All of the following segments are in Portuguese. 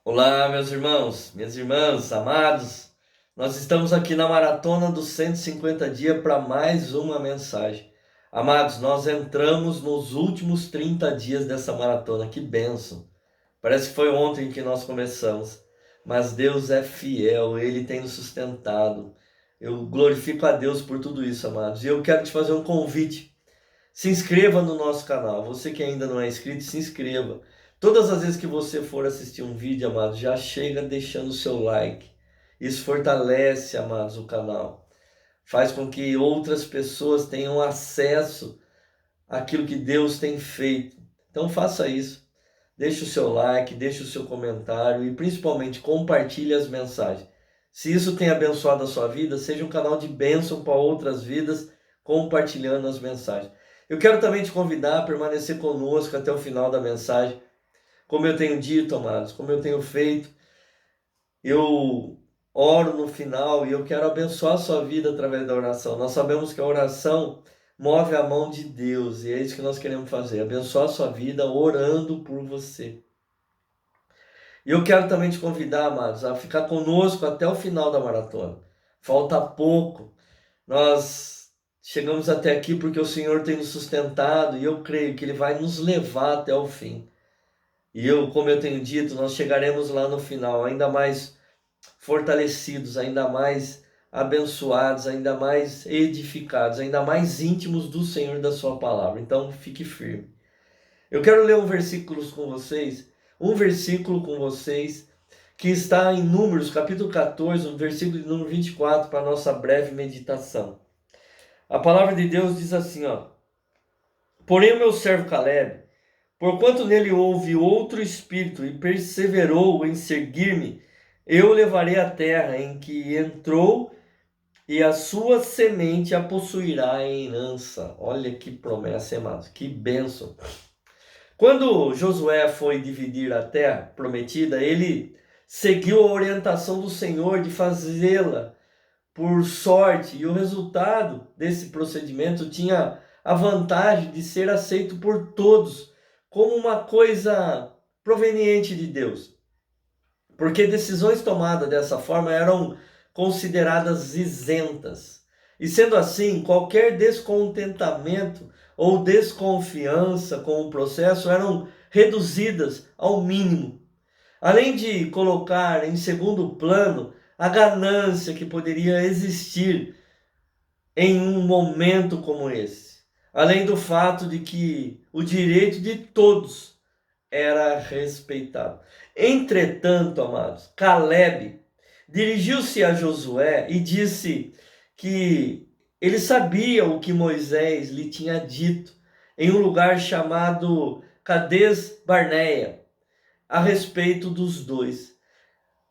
Olá, meus irmãos, minhas irmãs, amados. Nós estamos aqui na maratona dos 150 dias para mais uma mensagem. Amados, nós entramos nos últimos 30 dias dessa maratona. Que bênção! Parece que foi ontem que nós começamos, mas Deus é fiel, Ele tem nos sustentado. Eu glorifico a Deus por tudo isso, amados. E eu quero te fazer um convite. Se inscreva no nosso canal. Você que ainda não é inscrito, se inscreva. Todas as vezes que você for assistir um vídeo, amados, já chega deixando o seu like. Isso fortalece, amados, o canal. Faz com que outras pessoas tenham acesso àquilo que Deus tem feito. Então faça isso. Deixe o seu like, deixe o seu comentário e principalmente compartilhe as mensagens. Se isso tem abençoado a sua vida, seja um canal de bênção para outras vidas, compartilhando as mensagens. Eu quero também te convidar a permanecer conosco até o final da mensagem. Como eu tenho dito, amados, como eu tenho feito, eu oro no final e eu quero abençoar a sua vida através da oração. Nós sabemos que a oração move a mão de Deus e é isso que nós queremos fazer, abençoar a sua vida orando por você. E eu quero também te convidar, amados, a ficar conosco até o final da maratona. Falta pouco. Nós chegamos até aqui porque o Senhor tem nos sustentado e eu creio que Ele vai nos levar até o fim. E eu, como eu tenho dito, nós chegaremos lá no final ainda mais fortalecidos, ainda mais abençoados, ainda mais edificados, ainda mais íntimos do Senhor e da sua palavra. Então, fique firme. Eu quero ler um versículo com vocês, que está em Números, capítulo 14, no versículo de número 24, para a nossa breve meditação. A palavra de Deus diz assim, ó: Porém o meu servo Caleb, porquanto nele houve outro espírito e perseverou em seguir-me, eu levarei a terra em que entrou e a sua semente a possuirá em herança. Olha que promessa, amados, que bênção. Quando Josué foi dividir a terra prometida, ele seguiu a orientação do Senhor de fazê-la por sorte, e o resultado desse procedimento tinha a vantagem de ser aceito por todos como uma coisa proveniente de Deus, porque decisões tomadas dessa forma eram consideradas isentas. E sendo assim, qualquer descontentamento ou desconfiança com o processo eram reduzidas ao mínimo. Além de colocar em segundo plano a ganância que poderia existir em um momento como esse. Além do fato de que o direito de todos era respeitado. Entretanto, amados, Caleb dirigiu-se a Josué e disse que ele sabia o que Moisés lhe tinha dito em um lugar chamado Cades Barneia a respeito dos dois.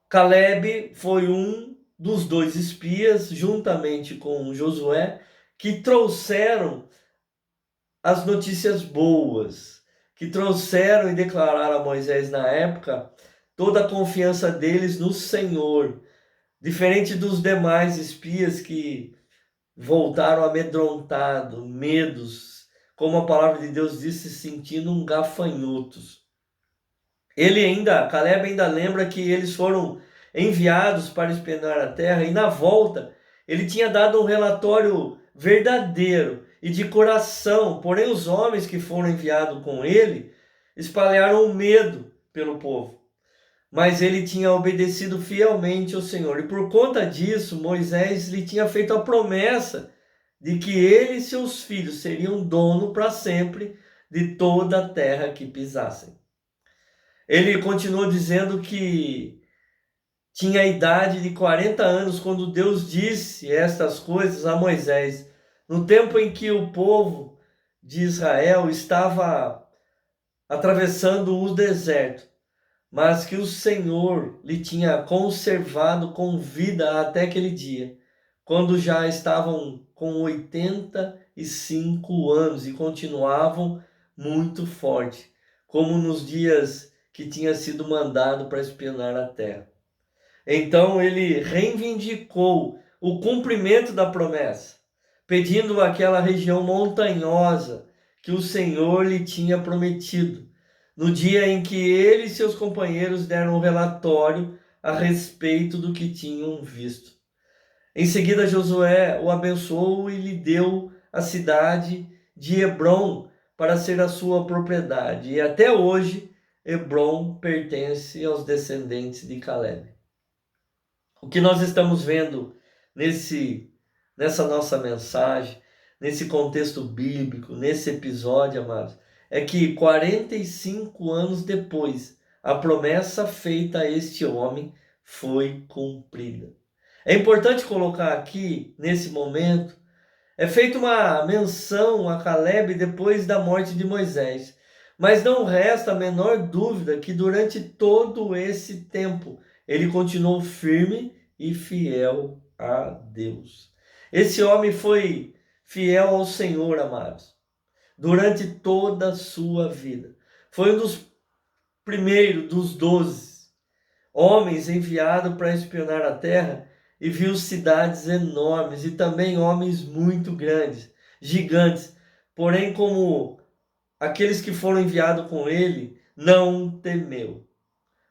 Caleb foi um dos dois espias, juntamente com Josué, que trouxeram as notícias boas, que trouxeram e declararam a Moisés na época toda a confiança deles no Senhor, diferente dos demais espias que voltaram amedrontados, medos, como a palavra de Deus diz, se sentindo gafanhotos. Caleb ainda lembra que eles foram enviados para espiar a terra e na volta ele tinha dado um relatório verdadeiro e de coração, porém os homens que foram enviados com ele espalharam o medo pelo povo. Mas ele tinha obedecido fielmente ao Senhor e por conta disso Moisés lhe tinha feito a promessa de que ele e seus filhos seriam dono para sempre de toda a terra que pisassem. Ele continuou dizendo que tinha a idade de 40 anos quando Deus disse estas coisas a Moisés, no tempo em que o povo de Israel estava atravessando o deserto, mas que o Senhor lhe tinha conservado com vida até aquele dia, quando já estavam com 85 anos e continuavam muito forte, como nos dias que tinha sido mandado para espiar a terra. Então ele reivindicou o cumprimento da promessa, pedindo aquela região montanhosa que o Senhor lhe tinha prometido, no dia em que ele e seus companheiros deram um relatório a respeito do que tinham visto. Em seguida, Josué o abençoou e lhe deu a cidade de Hebrom para ser a sua propriedade. E até hoje, Hebrom pertence aos descendentes de Caleb. O que nós estamos vendo nessa nossa mensagem, nesse contexto bíblico, nesse episódio, amados, é que 45 anos depois, a promessa feita a este homem foi cumprida. É importante colocar aqui, nesse momento, é feita uma menção a Caleb depois da morte de Moisés. Mas não resta a menor dúvida que durante todo esse tempo ele continuou firme e fiel a Deus. Esse homem foi fiel ao Senhor, amados, durante toda a sua vida. Foi um dos primeiros dos 12 homens enviados para espionar a terra e viu cidades enormes e também homens muito grandes, gigantes. Porém, como aqueles que foram enviados com ele, não temeu,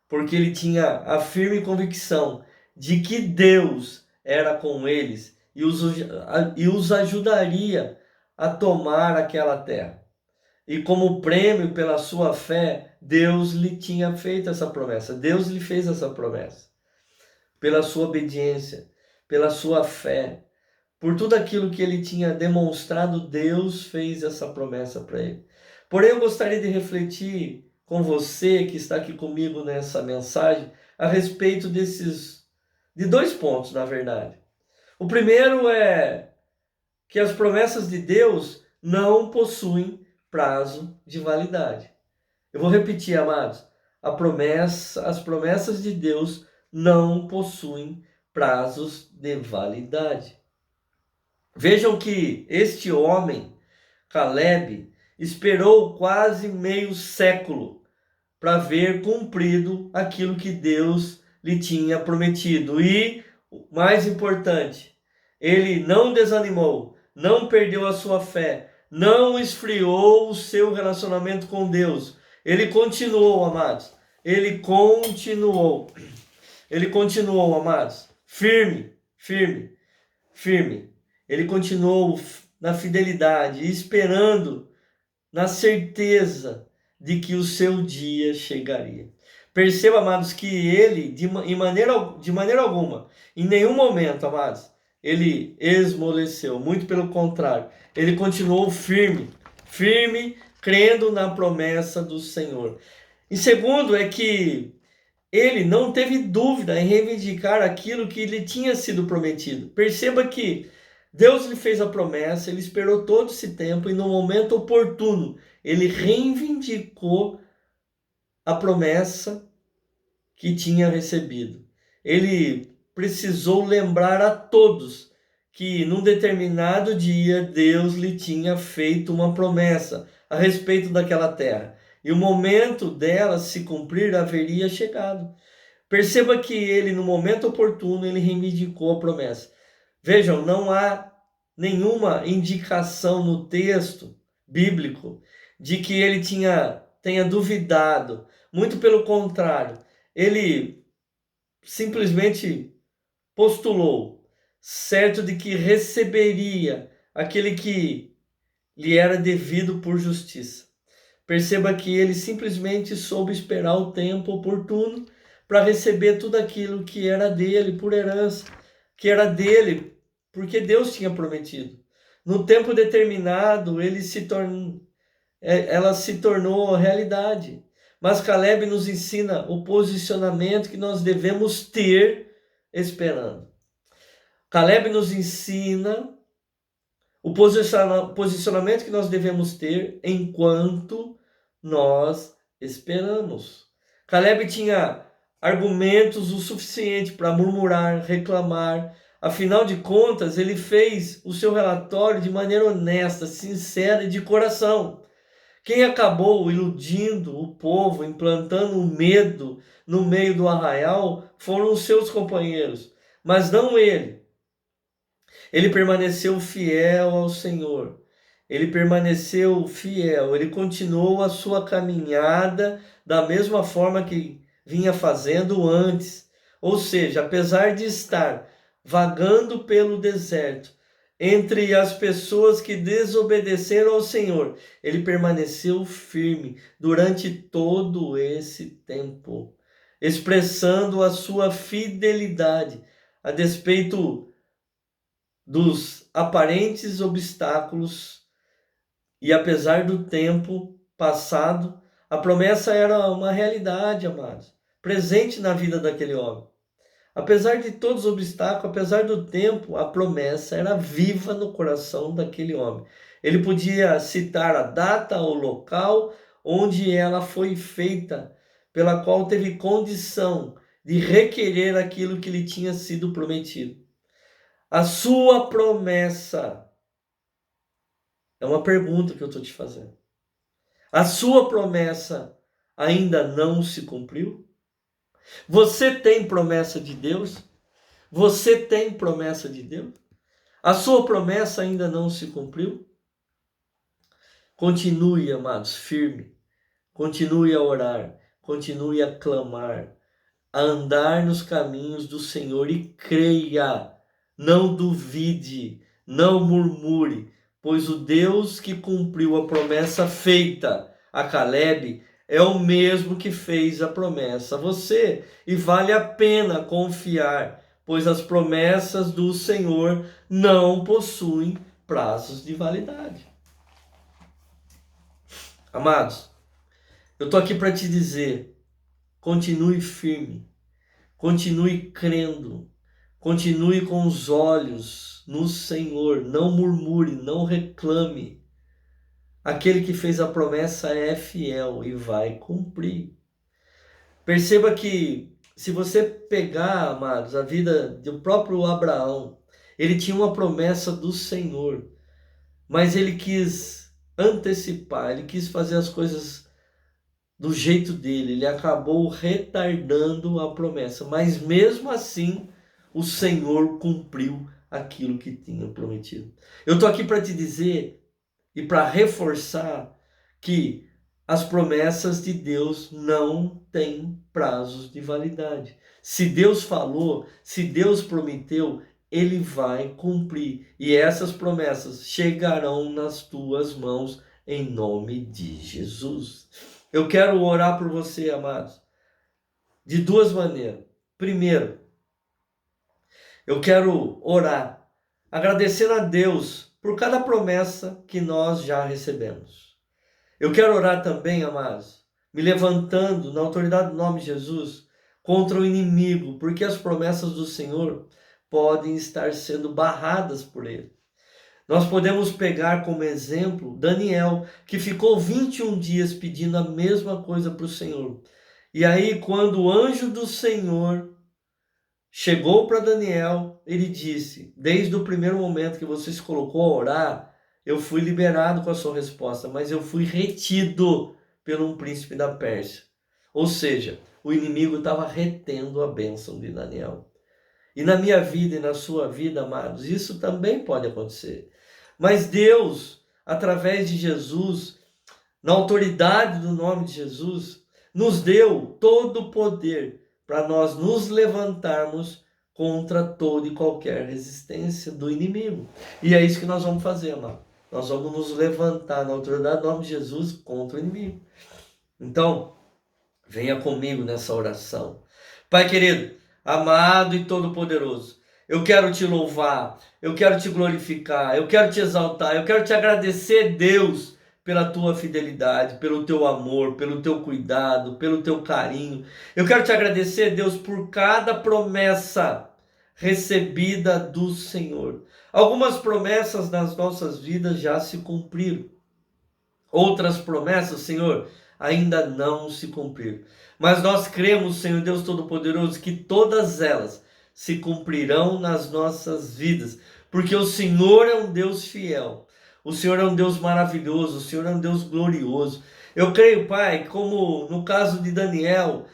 porque ele tinha a firme convicção de que Deus era com eles e os ajudaria a tomar aquela terra. E como prêmio pela sua fé, Deus lhe tinha feito essa promessa. Deus lhe fez essa promessa. Pela sua obediência, pela sua fé, por tudo aquilo que ele tinha demonstrado, Deus fez essa promessa para ele. Porém, eu gostaria de refletir com você que está aqui comigo nessa mensagem a respeito de 2 pontos, na verdade. O primeiro é que as promessas de Deus não possuem prazo de validade. Eu vou repetir, amados. As promessas de Deus não possuem prazos de validade. Vejam que este homem, Caleb, esperou quase meio século para ver cumprido aquilo que Deus lhe tinha prometido. E, o mais importante, ele não desanimou, não perdeu a sua fé, não esfriou o seu relacionamento com Deus. Ele continuou, amados. Ele continuou, amados, firme. Ele continuou na fidelidade, esperando, na certeza de que o seu dia chegaria. Perceba, amados, que ele, de maneira alguma, em nenhum momento, amados, ele esmoreceu. Muito pelo contrário, ele continuou firme, crendo na promessa do Senhor. E segundo é que ele não teve dúvida em reivindicar aquilo que lhe tinha sido prometido. Perceba que Deus lhe fez a promessa, ele esperou todo esse tempo e no momento oportuno ele reivindicou a promessa que tinha recebido. Ele precisou lembrar a todos que num determinado dia Deus lhe tinha feito uma promessa a respeito daquela terra. E o momento dela se cumprir haveria chegado. Perceba que ele, no momento oportuno, ele reivindicou a promessa. Vejam, não há nenhuma indicação no texto bíblico de que ele tenha duvidado. Muito pelo contrário, ele simplesmente postulou, certo de que receberia aquele que lhe era devido por justiça. Perceba que ele simplesmente soube esperar o tempo oportuno para receber tudo aquilo que era dele por herança, que era dele porque Deus tinha prometido. No tempo determinado, ela se tornou realidade. Mas Caleb nos ensina o posicionamento que nós devemos ter esperando. Caleb nos ensina o posicionamento que nós devemos ter enquanto nós esperamos. Caleb tinha argumentos o suficiente para murmurar, reclamar. Afinal de contas, ele fez o seu relatório de maneira honesta, sincera e de coração. Quem acabou iludindo o povo, implantando o medo no meio do arraial, foram os seus companheiros, mas não ele. Ele permaneceu fiel ao Senhor. ele permaneceu fiel, ele continuou a sua caminhada da mesma forma que vinha fazendo antes. Ou seja, apesar de estar vagando pelo deserto, entre as pessoas que desobedeceram ao Senhor, ele permaneceu firme durante todo esse tempo, expressando a sua fidelidade a despeito dos aparentes obstáculos. E apesar do tempo passado, a promessa era uma realidade, amados, presente na vida daquele homem. Apesar de todos os obstáculos, apesar do tempo, a promessa era viva no coração daquele homem. Ele podia citar a data, o local onde ela foi feita, pela qual teve condição de requerer aquilo que lhe tinha sido prometido. A sua promessa é uma pergunta que eu estou te fazendo. A sua promessa ainda não se cumpriu? Você tem promessa de Deus? Você tem promessa de Deus? A sua promessa ainda não se cumpriu? Continue, amados, firme. Continue a orar. Continue a clamar. A andar nos caminhos do Senhor e creia. Não duvide. Não murmure. Pois o Deus que cumpriu a promessa feita a Caleb é o mesmo que fez a promessa a você. E vale a pena confiar, pois as promessas do Senhor não possuem prazos de validade. Amados, eu estou aqui para te dizer, continue firme, continue crendo, continue com os olhos no Senhor, não murmure, não reclame. Aquele que fez a promessa é fiel e vai cumprir. Perceba que se você pegar, amados, a vida do próprio Abraão, ele tinha uma promessa do Senhor, mas ele quis antecipar, ele quis fazer as coisas do jeito dele, ele acabou retardando a promessa, mas mesmo assim o Senhor cumpriu aquilo que tinha prometido. Eu estou aqui para te dizer e para reforçar que as promessas de Deus não têm prazos de validade. Se Deus falou, se Deus prometeu, Ele vai cumprir. E essas promessas chegarão nas tuas mãos em nome de Jesus. Eu quero orar por você, amados, de duas maneiras. Primeiro, eu quero orar, agradecendo a Deus por cada promessa que nós já recebemos. Eu quero orar também, amados, me levantando na autoridade do nome de Jesus contra o inimigo, porque as promessas do Senhor podem estar sendo barradas por ele. Nós podemos pegar como exemplo Daniel, que ficou 21 dias pedindo a mesma coisa para o Senhor. E aí, quando o anjo do Senhor chegou para Daniel, ele disse: desde o primeiro momento que você se colocou a orar, eu fui liberado com a sua resposta, mas eu fui retido por um príncipe da Pérsia. Ou seja, o inimigo estava retendo a bênção de Daniel. E na minha vida e na sua vida, amados, isso também pode acontecer. Mas Deus, através de Jesus, na autoridade do nome de Jesus, nos deu todo o poder para nós nos levantarmos contra toda e qualquer resistência do inimigo. E é isso que nós vamos fazer, amado. Nós vamos nos levantar na autoridade do nome de Jesus contra o inimigo. Então, venha comigo nessa oração. Pai querido, amado e todo-poderoso, eu quero te louvar, eu quero te glorificar, eu quero te exaltar, eu quero te agradecer, Deus, pela tua fidelidade, pelo teu amor, pelo teu cuidado, pelo teu carinho. Eu quero te agradecer, Deus, por cada promessa recebida do Senhor. Algumas promessas nas nossas vidas já se cumpriram. Outras promessas, Senhor, ainda não se cumpriram. Mas nós cremos, Senhor Deus Todo-Poderoso, que todas elas se cumprirão nas nossas vidas, porque o Senhor é um Deus fiel, o Senhor é um Deus maravilhoso, o Senhor é um Deus glorioso. Eu creio, Pai, como no caso de Daniel,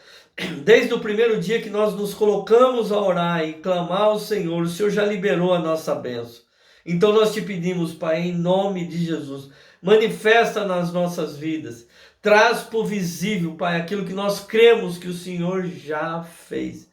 desde o primeiro dia que nós nos colocamos a orar e clamar ao Senhor, o Senhor já liberou a nossa bênção. Então nós te pedimos, Pai, em nome de Jesus, manifesta nas nossas vidas, traz por visível, Pai, aquilo que nós cremos que o Senhor já fez.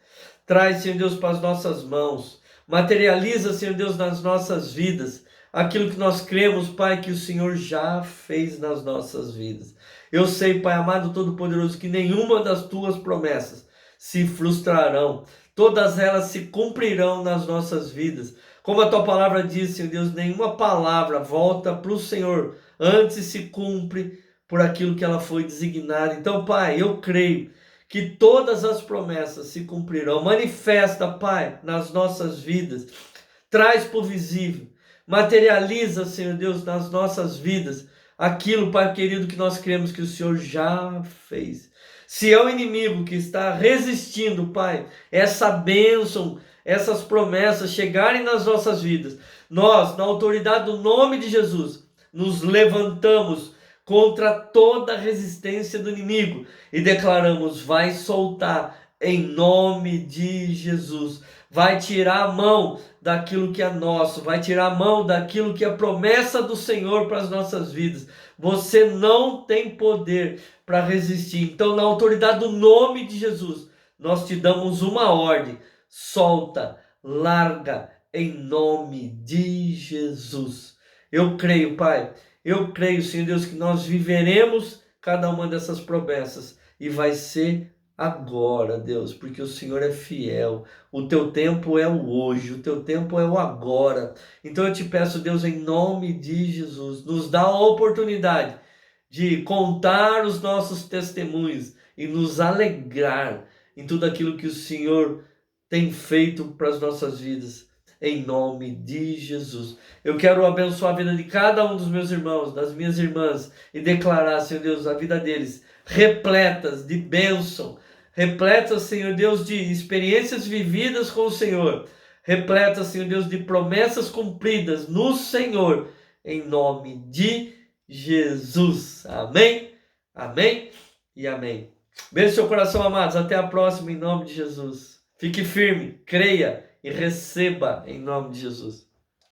Traz, Senhor Deus, para as nossas mãos, materializa, Senhor Deus, nas nossas vidas, aquilo que nós cremos, Pai, que o Senhor já fez nas nossas vidas. Eu sei, Pai amado todo-poderoso, que nenhuma das tuas promessas se frustrarão, todas elas se cumprirão nas nossas vidas. Como a tua palavra diz, Senhor Deus, nenhuma palavra volta para o Senhor, antes se cumpre por aquilo que ela foi designada. Então, Pai, eu creio que todas as promessas se cumprirão. Manifesta, Pai, nas nossas vidas, traz por visível, materializa, Senhor Deus, nas nossas vidas, aquilo, Pai querido, que nós cremos que o Senhor já fez. Se é o inimigo que está resistindo, Pai, essa bênção, essas promessas chegarem nas nossas vidas, nós, na autoridade do nome de Jesus, nos levantamos contra toda a resistência do inimigo e declaramos: vai soltar em nome de Jesus, vai tirar a mão daquilo que é nosso, vai tirar a mão daquilo que é promessa do Senhor para as nossas vidas. Você não tem poder para resistir. Então, na autoridade do nome de Jesus, nós te damos uma ordem: solta, larga, em nome de Jesus. Eu creio, Pai, eu creio, Senhor Deus, que nós viveremos cada uma dessas promessas e vai ser agora, Deus, porque o Senhor é fiel. O teu tempo é o hoje, o teu tempo é o agora. Então eu te peço, Deus, em nome de Jesus, nos dá a oportunidade de contar os nossos testemunhos e nos alegrar em tudo aquilo que o Senhor tem feito para as nossas vidas, em nome de Jesus. Eu quero abençoar a vida de cada um dos meus irmãos, das minhas irmãs, e declarar, Senhor Deus, a vida deles repletas de bênção, repletas, Senhor Deus, de experiências vividas com o Senhor, repletas, Senhor Deus, de promessas cumpridas no Senhor, em nome de Jesus. Amém, amém e amém. Beijo seu coração, amados. Até a próxima, em nome de Jesus. Fique firme, creia e receba em nome de Jesus.